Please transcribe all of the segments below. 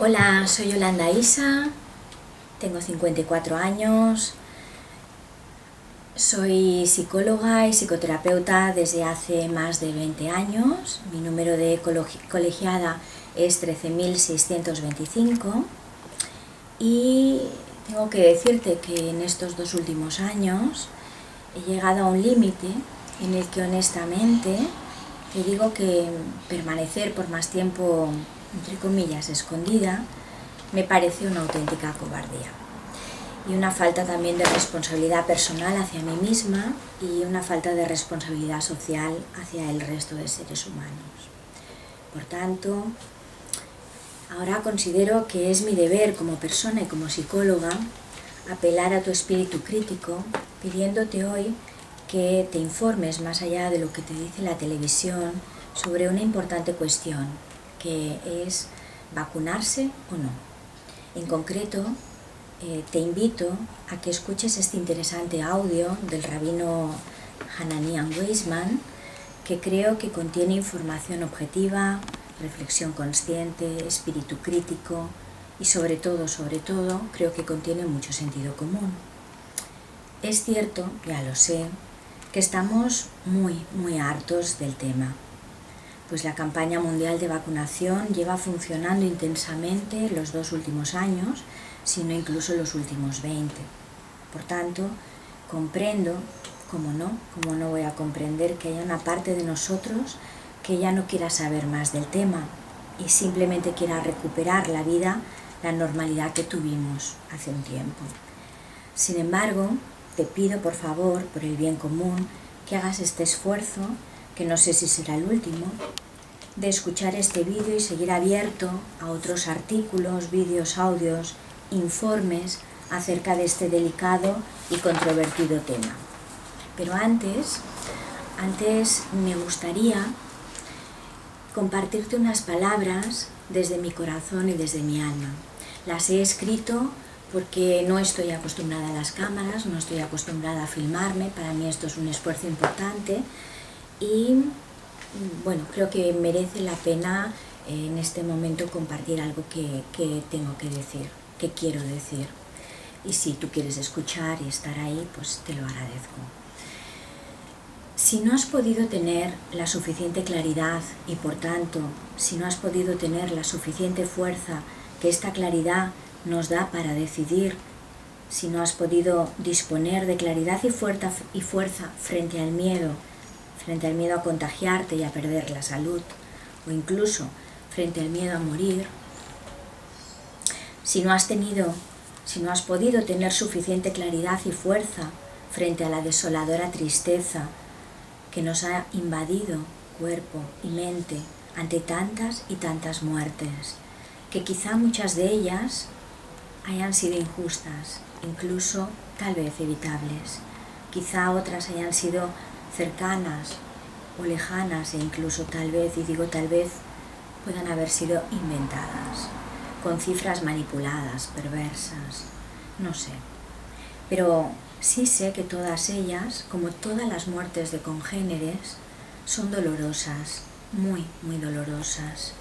Hola, soy Yolanda Isa, tengo 54 años, soy psicóloga y psicoterapeuta desde hace más de 20 años. Mi número de colegiada es 13.625 y tengo que decirte que en estos 2 últimos años he llegado a un límite en el que honestamente te digo que permanecer por más tiempo, entre comillas, escondida, me parece una auténtica cobardía y una falta también de responsabilidad personal hacia mí misma y una falta de responsabilidad social hacia el resto de seres humanos. Por tanto, ahora considero que es mi deber como persona y como psicóloga apelar a tu espíritu crítico, pidiéndote hoy que te informes más allá de lo que te dice la televisión sobre una importante cuestión, que es vacunarse o no. En concreto, te invito a que escuches este interesante audio del rabino Hananiah Weizmann, que creo que contiene información objetiva, reflexión consciente, espíritu crítico y sobre todo, creo que contiene mucho sentido común. Es cierto, ya lo sé, que estamos muy hartos del tema, pues la campaña mundial de vacunación lleva funcionando intensamente los 2 últimos años, sino incluso los últimos 20. Por tanto, comprendo, cómo no voy a comprender que haya una parte de nosotros que ya no quiera saber más del tema y simplemente quiera recuperar la vida, la normalidad que tuvimos hace un tiempo. Sin embargo, te pido por favor, por el bien común, que hagas este esfuerzo, que no sé si será el último, de escuchar este vídeo y seguir abierto a otros artículos, vídeos, audios, informes acerca de este delicado y controvertido tema. Pero antes me gustaría compartirte unas palabras desde mi corazón y desde mi alma. Las he escrito porque no estoy acostumbrada a las cámaras, no estoy acostumbrada a filmarme, para mí esto es un esfuerzo importante y bueno, creo que merece la pena en este momento compartir algo que tengo que decir, que quiero decir. Y si tú quieres escuchar y estar ahí, pues te lo agradezco. Si no has podido tener la suficiente claridad y por tanto, si no has podido tener la suficiente fuerza que esta claridad nos da para decidir, si no has podido disponer de claridad y fuerza frente al miedo a contagiarte y a perder la salud, o incluso frente al miedo a morir, si no has podido tener suficiente claridad y fuerza frente a la desoladora tristeza que nos ha invadido cuerpo y mente ante tantas y tantas muertes, que quizá muchas de ellas hayan sido injustas, incluso tal vez evitables, quizá otras hayan sido cercanas o lejanas e incluso tal vez, y digo tal vez, puedan haber sido inventadas, con cifras manipuladas, perversas, no sé. Pero sí sé que todas ellas, como todas las muertes de congéneres, son dolorosas, muy dolorosas.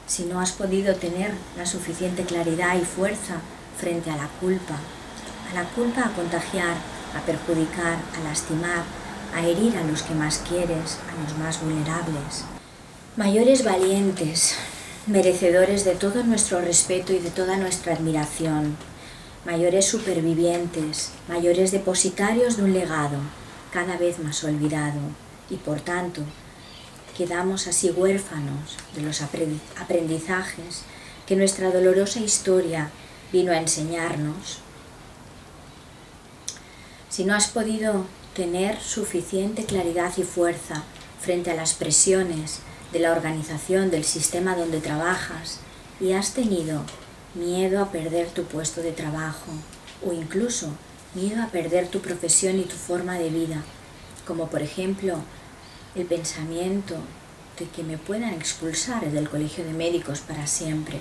Si no has podido tener la suficiente claridad y fuerza frente a la culpa a contagiar, a perjudicar, a lastimar, a herir a los que más quieres, a los más vulnerables. Mayores valientes, merecedores de todo nuestro respeto y de toda nuestra admiración. Mayores supervivientes, mayores depositarios de un legado, cada vez más olvidado, y por tanto, quedamos así huérfanos de los aprendizajes que nuestra dolorosa historia vino a enseñarnos. Si no has podido tener suficiente claridad y fuerza frente a las presiones de la organización del sistema donde trabajas y has tenido miedo a perder tu puesto de trabajo o incluso miedo a perder tu profesión y tu forma de vida, como por ejemplo el pensamiento de que me puedan expulsar del colegio de médicos para siempre.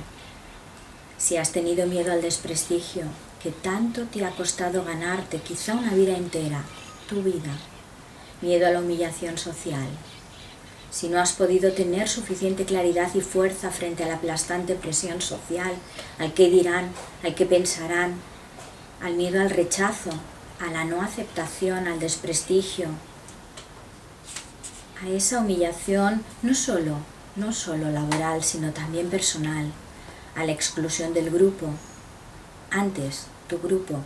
Si has tenido miedo al desprestigio que tanto te ha costado ganarte, quizá una vida entera, tu vida, miedo a la humillación social, si no has podido tener suficiente claridad y fuerza frente a la aplastante presión social, al qué dirán, al qué pensarán, al miedo al rechazo, a la no aceptación, al desprestigio, a esa humillación no solo laboral, sino también personal, a la exclusión del grupo, antes tu grupo,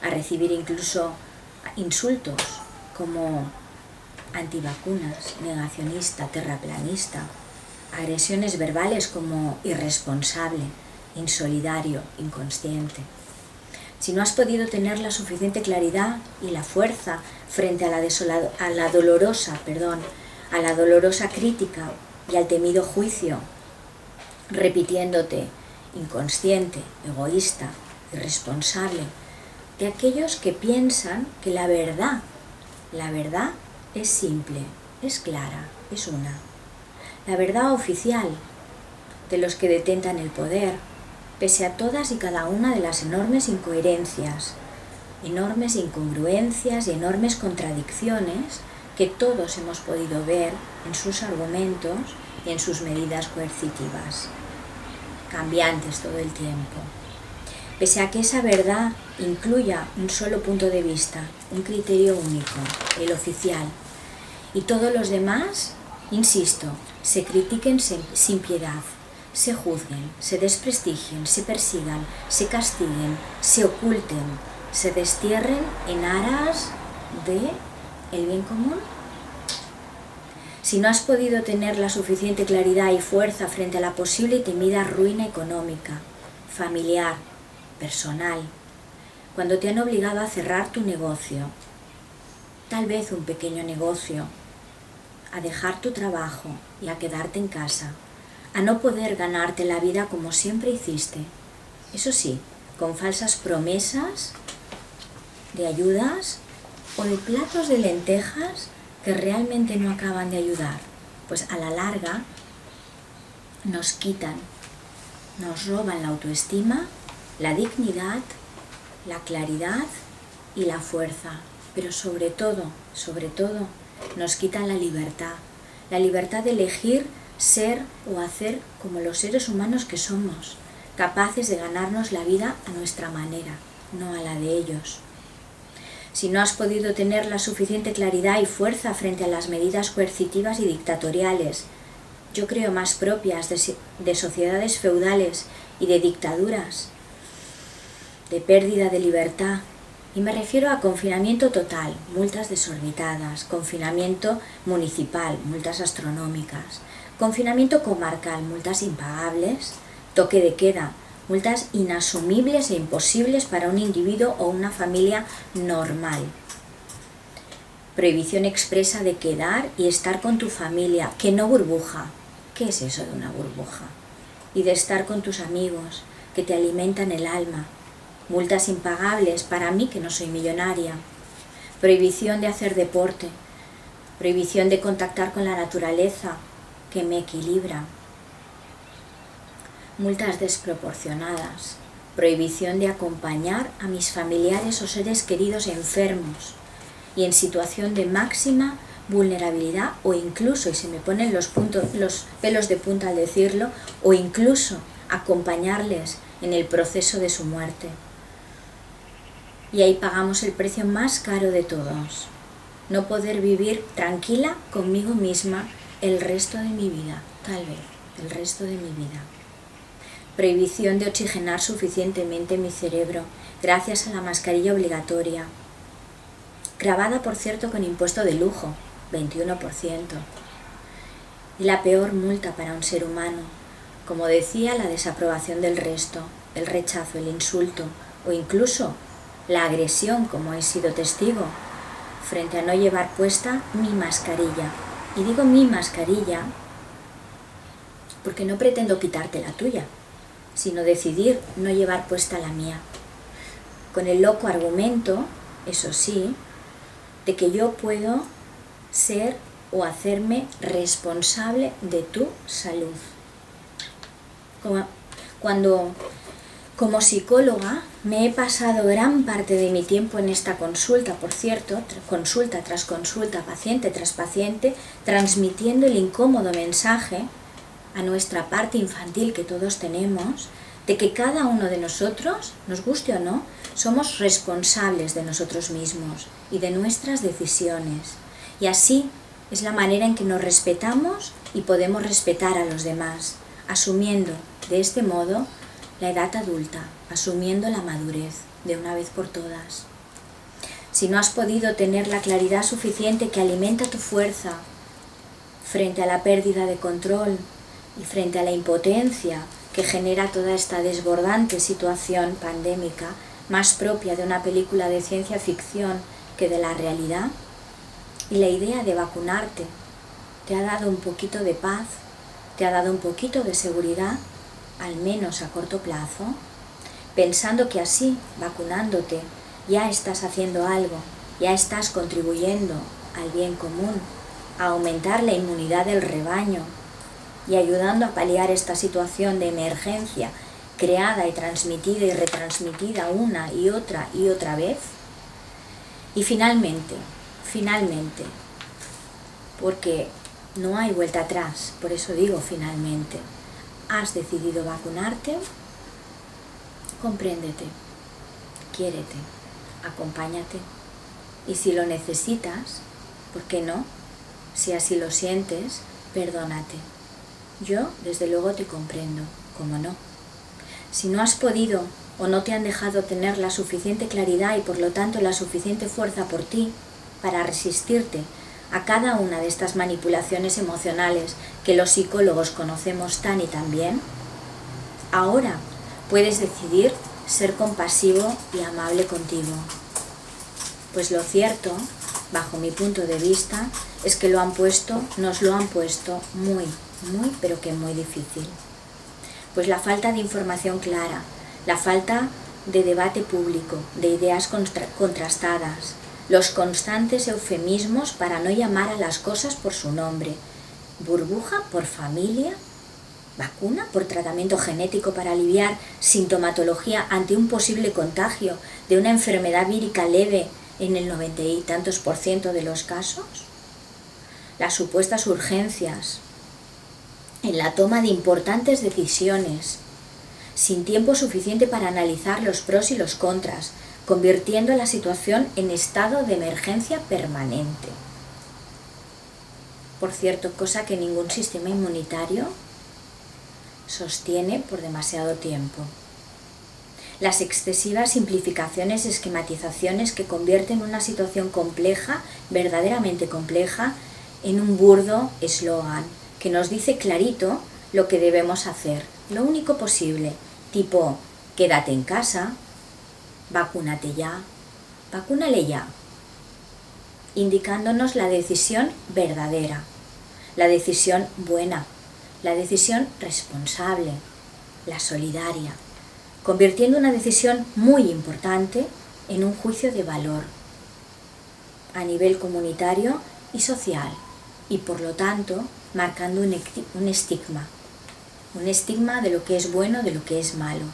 a recibir incluso insultos como antivacunas, negacionista, terraplanista, agresiones verbales como irresponsable, insolidario, inconsciente. Si no has podido tener la suficiente claridad y la fuerza frente a la dolorosa crítica y al temido juicio, repitiéndote inconsciente, egoísta, irresponsable, de aquellos que piensan que la verdad es simple, es clara, es una. La verdad oficial de los que detentan el poder, pese a todas y cada una de las enormes incoherencias, enormes incongruencias y enormes contradicciones que todos hemos podido ver en sus argumentos y en sus medidas coercitivas, cambiantes todo el tiempo. Pese a que esa verdad incluya un solo punto de vista, un criterio único, el oficial, y todos los demás, insisto, se critiquen sin piedad, se juzguen, se desprestigien, se persigan, se castiguen, se oculten, se destierren en aras de el bien común. Si no has podido tener la suficiente claridad y fuerza frente a la posible y temida ruina económica, familiar, personal, cuando te han obligado a cerrar tu negocio, tal vez un pequeño negocio, a dejar tu trabajo y a quedarte en casa, a no poder ganarte la vida como siempre hiciste, eso sí, con falsas promesas de ayudas o de platos de lentejas que realmente no acaban de ayudar, pues a la larga nos quitan, nos roban la autoestima, la dignidad, la claridad y la fuerza, pero sobre todo, nos quitan la libertad de elegir ser o hacer como los seres humanos que somos, capaces de ganarnos la vida a nuestra manera, no a la de ellos. Si no has podido tener la suficiente claridad y fuerza frente a las medidas coercitivas y dictatoriales, yo creo más propias de sociedades feudales y de dictaduras, de pérdida de libertad, y me refiero a confinamiento total, multas desorbitadas, confinamiento municipal, multas astronómicas, confinamiento comarcal, multas impagables, toque de queda, multas inasumibles e imposibles para un individuo o una familia normal. Prohibición expresa de quedar y estar con tu familia, que no burbuja. ¿Qué es eso de una burbuja? Y de estar con tus amigos, que te alimentan el alma. Multas impagables para mí, que no soy millonaria. Prohibición de hacer deporte. Prohibición de contactar con la naturaleza, que me equilibra. Multas desproporcionadas. Prohibición de acompañar a mis familiares o seres queridos enfermos y en situación de máxima vulnerabilidad, o incluso, y se me ponen los pelos de punta al decirlo, o incluso acompañarles en el proceso de su muerte. Y ahí pagamos el precio más caro de todos: no poder vivir tranquila conmigo misma el resto de mi vida, tal vez el resto de mi vida. Prohibición de oxigenar suficientemente mi cerebro gracias a la mascarilla obligatoria, grabada por cierto con impuesto de lujo, 21%. Y la peor multa para un ser humano, como decía, la desaprobación del resto, el rechazo, el insulto o incluso la agresión, como he sido testigo, frente a no llevar puesta mi mascarilla. Y digo mi mascarilla porque no pretendo quitarte la tuya, sino decidir no llevar puesta la mía, con el loco argumento, eso sí, de que yo puedo ser o hacerme responsable de tu salud. Cuando Como psicóloga me he pasado gran parte de mi tiempo en esta consulta, por cierto, consulta tras consulta, paciente tras paciente, transmitiendo el incómodo mensaje a nuestra parte infantil que todos tenemos, de que cada uno de nosotros, nos guste o no, somos responsables de nosotros mismos y de nuestras decisiones. Y así es la manera en que nos respetamos y podemos respetar a los demás, asumiendo de este modo la edad adulta, asumiendo la madurez de una vez por todas. Si no has podido tener la claridad suficiente que alimenta tu fuerza frente a la pérdida de control y frente a la impotencia que genera toda esta desbordante situación pandémica, más propia de una película de ciencia ficción que de la realidad, y la idea de vacunarte te ha dado un poquito de paz, te ha dado un poquito de seguridad, al menos a corto plazo, pensando que así, vacunándote, ya estás haciendo algo, ya estás contribuyendo al bien común, a aumentar la inmunidad del rebaño y ayudando a paliar esta situación de emergencia creada y transmitida y retransmitida una y otra vez. Y finalmente, porque no hay vuelta atrás, por eso digo finalmente, has decidido vacunarte, compréndete, quiérete, acompáñate y si lo necesitas, ¿por qué no? Si así lo sientes, perdónate. Yo, desde luego, te comprendo, ¿cómo no? Si no has podido o no te han dejado tener la suficiente claridad y por lo tanto la suficiente fuerza por ti para resistirte a cada una de estas manipulaciones emocionales que los psicólogos conocemos tan y tan bien, ahora puedes decidir ser compasivo y amable contigo. Pues lo cierto, bajo mi punto de vista, es que nos lo han puesto muy, pero que muy difícil. Pues la falta de información clara, la falta de debate público, de ideas contrastadas, los constantes eufemismos para no llamar a las cosas por su nombre, burbuja por familia, vacuna por tratamiento genético para aliviar sintomatología ante un posible contagio de una enfermedad vírica leve en el 90 y tantos % de los casos, las supuestas urgencias en la toma de importantes decisiones, sin tiempo suficiente para analizar los pros y los contras, convirtiendo la situación en estado de emergencia permanente. Por cierto, cosa que ningún sistema inmunitario sostiene por demasiado tiempo. Las excesivas simplificaciones y esquematizaciones que convierten una situación compleja, verdaderamente compleja, en un burdo eslogan que nos dice clarito lo que debemos hacer, lo único posible, tipo, quédate en casa, vacúnate ya, vacúnale ya, indicándonos la decisión verdadera, la decisión buena, la decisión responsable, la solidaria, convirtiendo una decisión muy importante en un juicio de valor a nivel comunitario y social y por lo tanto marcando un estigma de lo que es bueno, de lo que es malo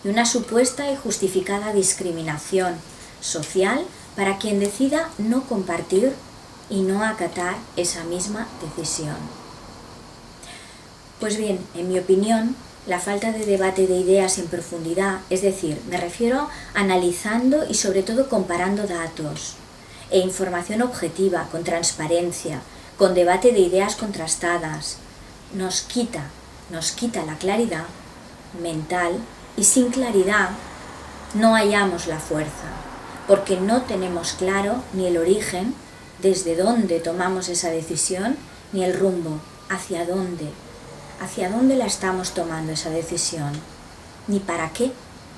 y una supuesta y justificada discriminación social para quien decida no compartir y no acatar esa misma decisión. Pues bien, en mi opinión, la falta de debate de ideas en profundidad, es decir, me refiero a analizando y sobre todo comparando datos e información objetiva, con transparencia, con debate de ideas contrastadas, nos quita la claridad mental y sin claridad no hallamos la fuerza, porque no tenemos claro ni el origen, desde dónde tomamos esa decisión, ni el rumbo, hacia dónde la estamos tomando esa decisión, ni para qué,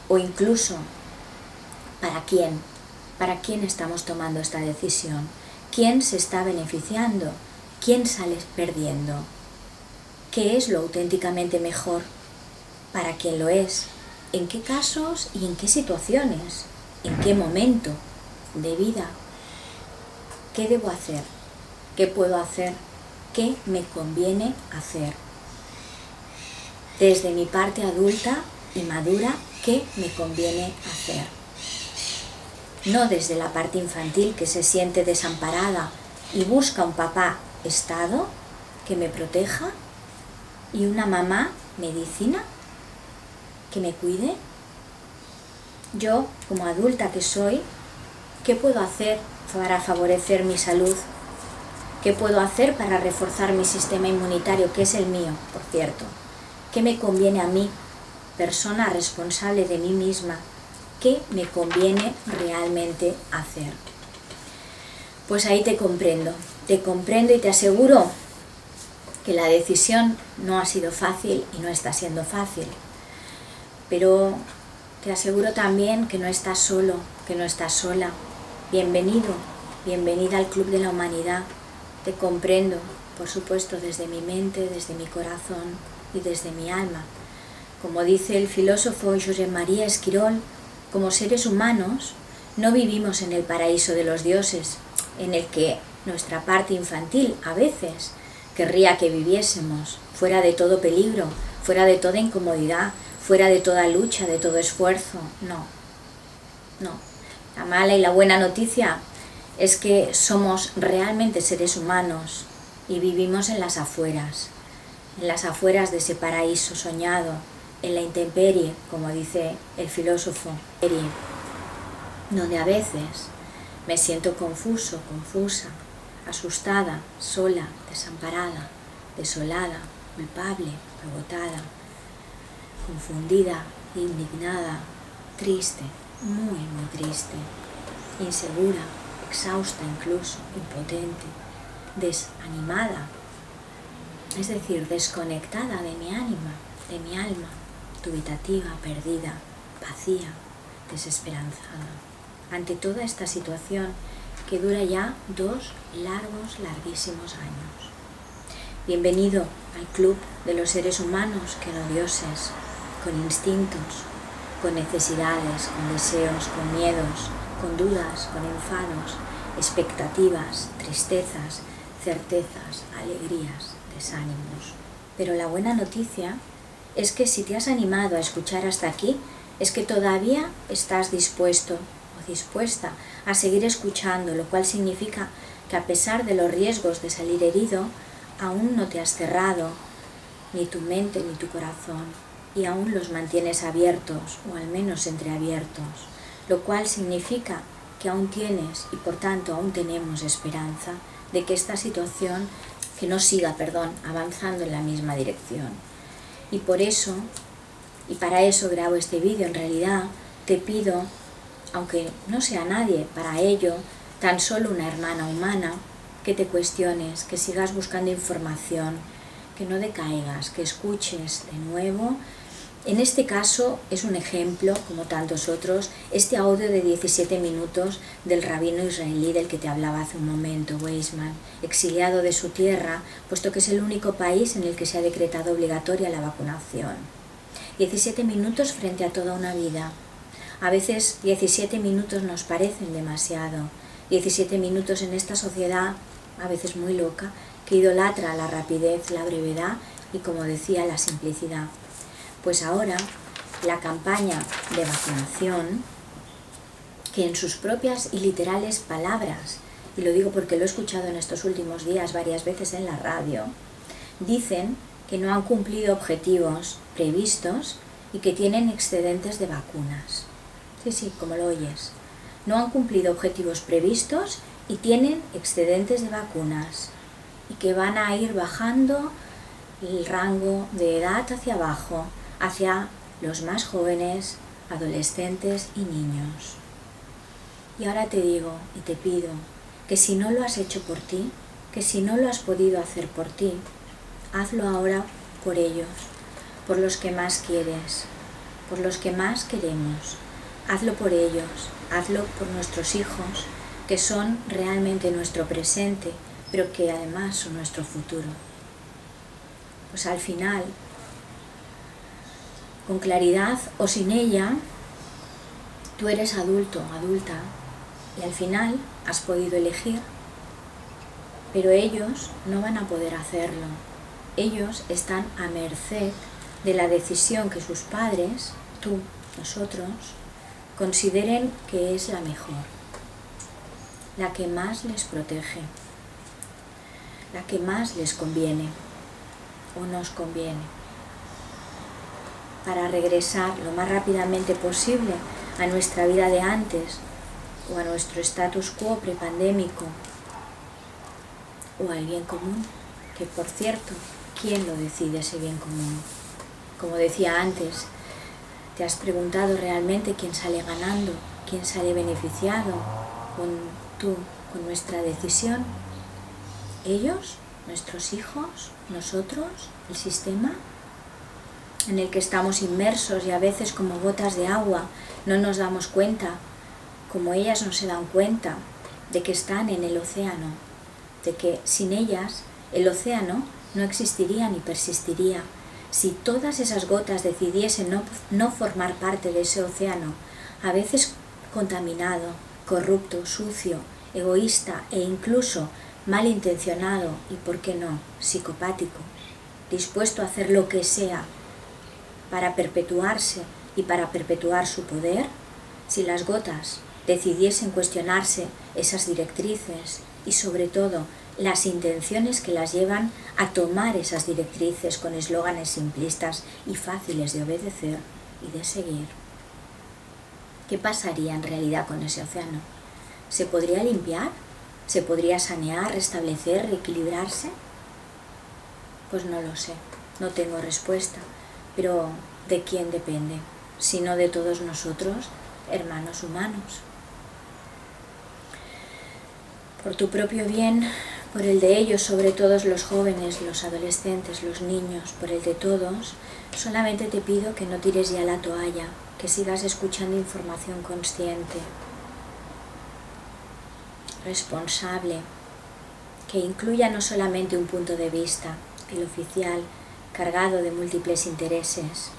o incluso para quién estamos tomando esta decisión, quién se está beneficiando, quién sale perdiendo, qué es lo auténticamente mejor, para quién lo es, en qué casos y en qué situaciones, en qué momento de vida, qué debo hacer, qué puedo hacer, qué me conviene hacer. Desde mi parte adulta y madura qué me conviene hacer. No desde la parte infantil que se siente desamparada y busca un papá estado que me proteja y una mamá medicina que me cuide. Yo, como adulta que soy, ¿qué puedo hacer para favorecer mi salud? ¿Qué puedo hacer para reforzar mi sistema inmunitario, que es el mío, por cierto? ¿Qué me conviene a mí, persona responsable de mí misma? ¿Qué me conviene realmente hacer? Pues ahí te comprendo y te aseguro que la decisión no ha sido fácil y no está siendo fácil. Pero te aseguro también que no estás solo, que no estás sola. Bienvenido, bienvenida al Club de la Humanidad. Te comprendo, por supuesto, desde mi mente, desde mi corazón y desde mi alma. Como dice el filósofo Josep María Esquirol, como seres humanos no vivimos en el paraíso de los dioses, en el que nuestra parte infantil a veces querría que viviésemos, fuera de todo peligro, fuera de toda incomodidad, fuera de toda lucha, de todo esfuerzo. No. La mala y la buena noticia es que somos realmente seres humanos y vivimos en las afueras de ese paraíso soñado, en la intemperie, como dice el filósofo, donde a veces me siento confuso, confusa, asustada, sola, desamparada, desolada, culpable, agotada, confundida, indignada, triste, muy triste, insegura, exhausta incluso, impotente, desanimada, es decir, desconectada de mi ánima, de mi alma, dubitativa, perdida, vacía, desesperanzada, ante toda esta situación que dura ya 2 larguísimos años. Bienvenido al club de los seres humanos que no dioses, con instintos, con necesidades, con deseos, con miedos, con dudas, con enfados, expectativas, tristezas, certezas, alegrías, desánimos. Pero la buena noticia es que si te has animado a escuchar hasta aquí, es que todavía estás dispuesto o dispuesta a seguir escuchando, lo cual significa que a pesar de los riesgos de salir herido, aún no te has cerrado, ni tu mente ni tu corazón, y aún los mantienes abiertos, o al menos entreabiertos, lo cual significa que aún tienes, y por tanto aún tenemos esperanza, de que esta situación, que no siga, avanzando en la misma dirección. Y por eso, y para eso grabo este vídeo, en realidad te pido, aunque no sea nadie para ello, tan solo una hermana humana, que te cuestiones, que sigas buscando información, que no decaigas, que escuches de nuevo. En este caso es un ejemplo, como tantos otros, este audio de 17 minutos del rabino israelí del que te hablaba hace un momento, Weizmann, exiliado de su tierra, puesto que es el único país en el que se ha decretado obligatoria la vacunación. 17 minutos frente a toda una vida. A veces 17 minutos nos parecen demasiado. 17 minutos en esta sociedad, a veces muy loca, que idolatra la rapidez, la brevedad y, como decía, la simplicidad. Pues ahora la campaña de vacunación, que en sus propias y literales palabras, y lo digo porque lo he escuchado en estos últimos días varias veces en la radio, dicen que no han cumplido objetivos previstos y que tienen excedentes de vacunas. Sí, como lo oyes. No han cumplido objetivos previstos y tienen excedentes de vacunas y que van a ir bajando el rango de edad hacia abajo, hacia los más jóvenes, adolescentes y niños. Y ahora te digo y te pido que si no lo has hecho por ti, que si no lo has podido hacer por ti, hazlo ahora por ellos, por los que más quieres, por los que más queremos. Hazlo por ellos, hazlo por nuestros hijos, que son realmente nuestro presente, pero que además son nuestro futuro. Pues al final, con claridad o sin ella, tú eres adulto, adulta, y al final has podido elegir, pero ellos no van a poder hacerlo. Ellos están a merced de la decisión que sus padres, tú nosotros, consideren que es la mejor, la que más les protege, la que más les conviene o nos conviene, para regresar lo más rápidamente posible a nuestra vida de antes o a nuestro status quo prepandémico o al bien común, que por cierto, ¿quién lo decide ese bien común? Como decía antes, ¿te has preguntado realmente quién sale ganando, quién sale beneficiado con nuestra decisión? ¿Ellos? ¿Nuestros hijos? ¿Nosotros? ¿El sistema? En el que estamos inmersos y a veces como gotas de agua no nos damos cuenta, como ellas no se dan cuenta de que están en el océano, de que sin ellas el océano no existiría ni persistiría. Si todas esas gotas decidiesen no formar parte de ese océano, a veces contaminado, corrupto, sucio, egoísta e incluso malintencionado y, ¿por qué no?, psicopático, dispuesto a hacer lo que sea para perpetuarse y para perpetuar su poder, si las gotas decidiesen cuestionarse esas directrices y sobre todo las intenciones que las llevan a tomar esas directrices con eslóganes simplistas y fáciles de obedecer y de seguir, ¿qué pasaría en realidad con ese océano? ¿Se podría limpiar? ¿Se podría sanear, restablecer, reequilibrarse? Pues no lo sé, no tengo respuesta, pero ¿de quién depende? Sino de todos nosotros, hermanos humanos. Por tu propio bien, por el de ellos, sobre todos los jóvenes, los adolescentes, los niños, por el de todos, solamente te pido que no tires ya la toalla, que sigas escuchando información consciente, responsable, que incluya no solamente un punto de vista, el oficial, cargado de múltiples intereses.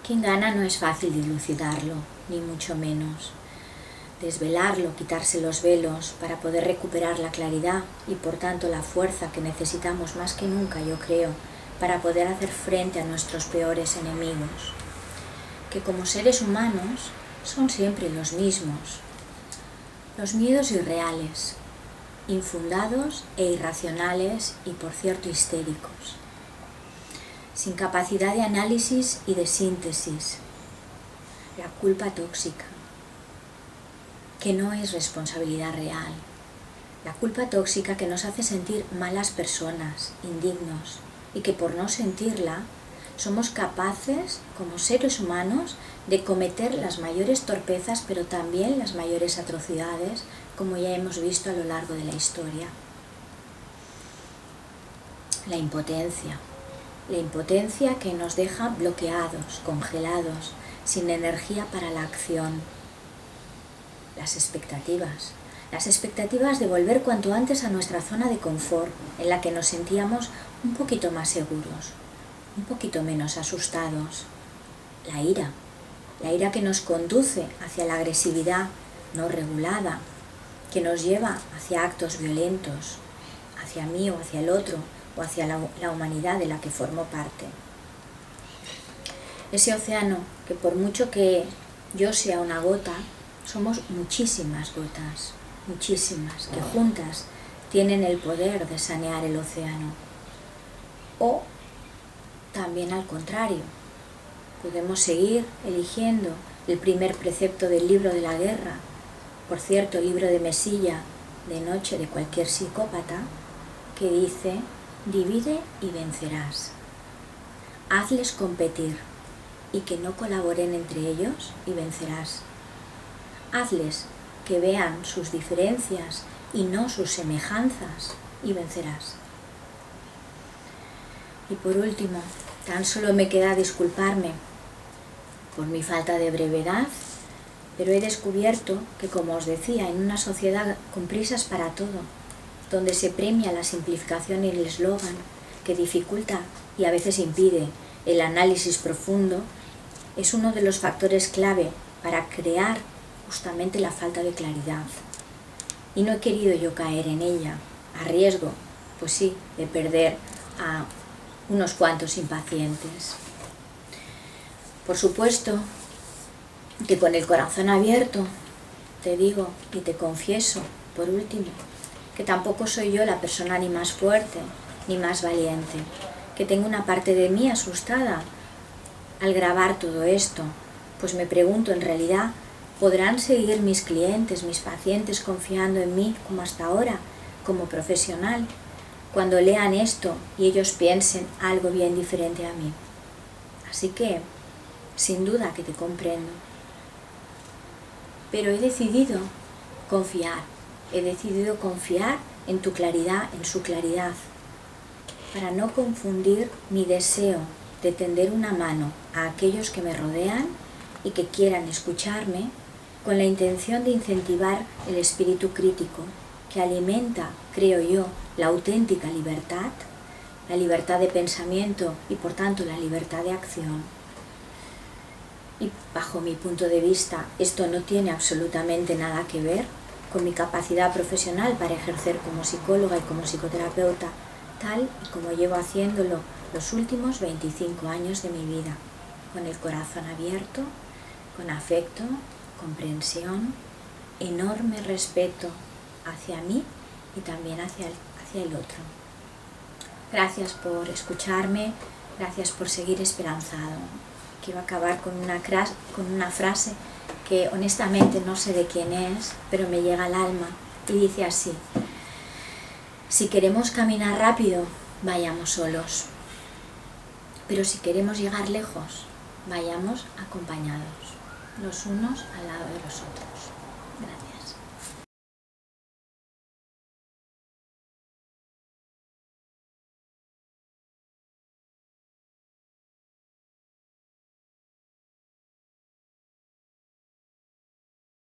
Quien gana no es fácil dilucidarlo, ni mucho menos. Desvelarlo, quitarse los velos para poder recuperar la claridad y por tanto la fuerza que necesitamos más que nunca, yo creo, para poder hacer frente a nuestros peores enemigos, que como seres humanos son siempre los mismos. Los miedos irreales, infundados e irracionales y por cierto histéricos, sin capacidad de análisis y de síntesis, la culpa tóxica, que no es responsabilidad real, la culpa tóxica que nos hace sentir malas personas, indignos, y que por no sentirla somos capaces, como seres humanos, de cometer las mayores torpezas, pero también las mayores atrocidades, como ya hemos visto a lo largo de la historia. La impotencia que nos deja bloqueados, congelados, sin energía para la acción. Las expectativas de volver cuanto antes a nuestra zona de confort, en la que nos sentíamos un poquito más seguros, un poquito menos asustados. La ira que nos conduce hacia la agresividad no regulada, que nos lleva hacia actos violentos, hacia mí o hacia el otro, o hacia la humanidad de la que formo parte. Ese océano que por mucho que yo sea una gota, somos muchísimas gotas, muchísimas, que juntas tienen el poder de sanear el océano. O también al contrario, podemos seguir eligiendo el primer precepto del libro de la guerra, por cierto, el libro de Mesilla, de noche de cualquier psicópata, que dice: divide y vencerás. Hazles competir y que no colaboren entre ellos y vencerás. Hazles que vean sus diferencias y no sus semejanzas y vencerás. Y por último, tan solo me queda disculparme por mi falta de brevedad, pero he descubierto que, como os decía, en una sociedad con prisas para todo, donde se premia la simplificación y el eslogan, que dificulta y a veces impide el análisis profundo, es uno de los factores clave para crear justamente la falta de claridad. Y no he querido yo caer en ella, a riesgo, pues sí, de perder a unos cuantos impacientes. Por supuesto que con el corazón abierto te digo y te confieso, por último, que tampoco soy yo la persona ni más fuerte ni más valiente, que tengo una parte de mí asustada al grabar todo esto, pues me pregunto, en realidad, ¿podrán seguir mis clientes, mis pacientes confiando en mí como hasta ahora, como profesional, cuando lean esto y ellos piensen algo bien diferente a mí? Así que, sin duda que te comprendo. Pero he decidido confiar en tu claridad, en su claridad, para no confundir mi deseo de tender una mano a aquellos que me rodean y que quieran escucharme con la intención de incentivar el espíritu crítico que alimenta, creo yo, la auténtica libertad, la libertad de pensamiento y por tanto la libertad de acción. Y bajo mi punto de vista esto no tiene absolutamente nada que ver con mi capacidad profesional para ejercer como psicóloga y como psicoterapeuta, tal y como llevo haciéndolo los últimos 25 años de mi vida, con el corazón abierto, con afecto, comprensión, enorme respeto hacia mí y también hacia el otro. Gracias por escucharme, gracias por seguir esperanzado. Quiero acabar con una frase que honestamente no sé de quién es, pero me llega al alma y dice así: si queremos caminar rápido, vayamos solos, pero si queremos llegar lejos, vayamos acompañados, los unos al lado de los otros.